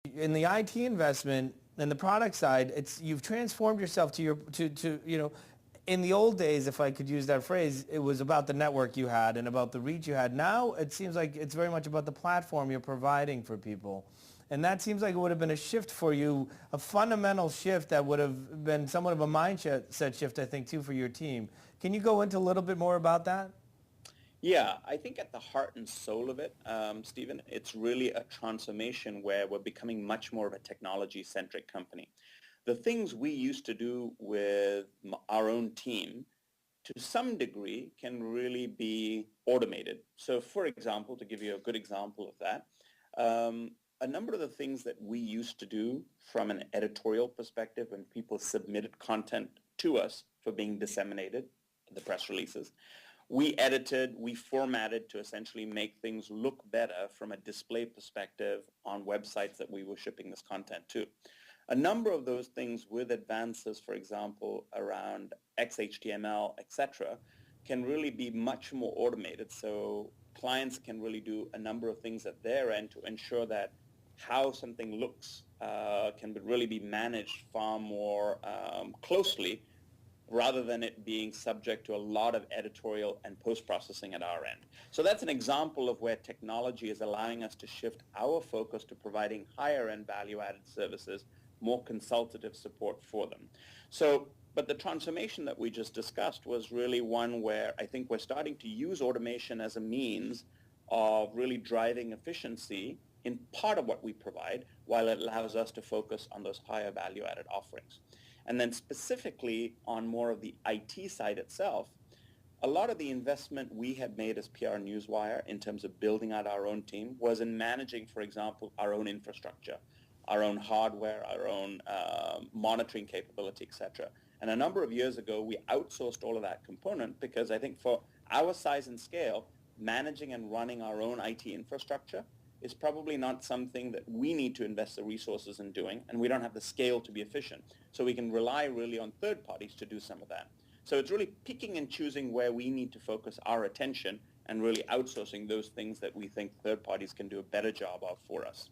In the IT investment and the product side, you've transformed yourself to in the old days, if I could use that phrase, it was about the network you had and about the reach you had. Now it seems like it's very much about the platform you're providing for people. And that seems like it would have been a shift for you, a fundamental shift that would have been somewhat of a mindset shift, I think, too, for your team. Can you go into a little bit more about that? Yeah, I think at the heart and soul of it, Stephen, it's really a transformation where we're becoming much more of a technology-centric company. The things we used to do with our own team, to some degree, can really be automated. So, for example, to give you a good example of that, a number of the things that we used to do from an editorial perspective when people submitted content to us for being disseminated, the press releases, we edited, we formatted to essentially make things look better from a display perspective on websites that we were shipping this content to. A number of those things with advances, for example, around XHTML, etc., can really be much more automated. So clients can really do a number of things at their end to ensure that how something looks can really be managed far more closely, rather than it being subject to a lot of editorial and post-processing at our end. So that's an example of where technology is allowing us to shift our focus to providing higher-end value-added services, more consultative support for them. So, but the transformation that we just discussed was really one where I think we're starting to use automation as a means of really driving efficiency in part of what we provide, while it allows us to focus on those higher value-added offerings. And then specifically on more of the IT side itself, a lot of the investment we had made as PR NewsWire in terms of building out our own team was in managing, for example, our own infrastructure, our own hardware, our own monitoring capability, etc. And a number of years ago, we outsourced all of that component because I think for our size and scale, managing and running our own IT infrastructure is probably not something that we need to invest the resources in doing, and we don't have the scale to be efficient. So we can rely really on third parties to do some of that. So it's really picking and choosing where we need to focus our attention and really outsourcing those things that we think third parties can do a better job of for us.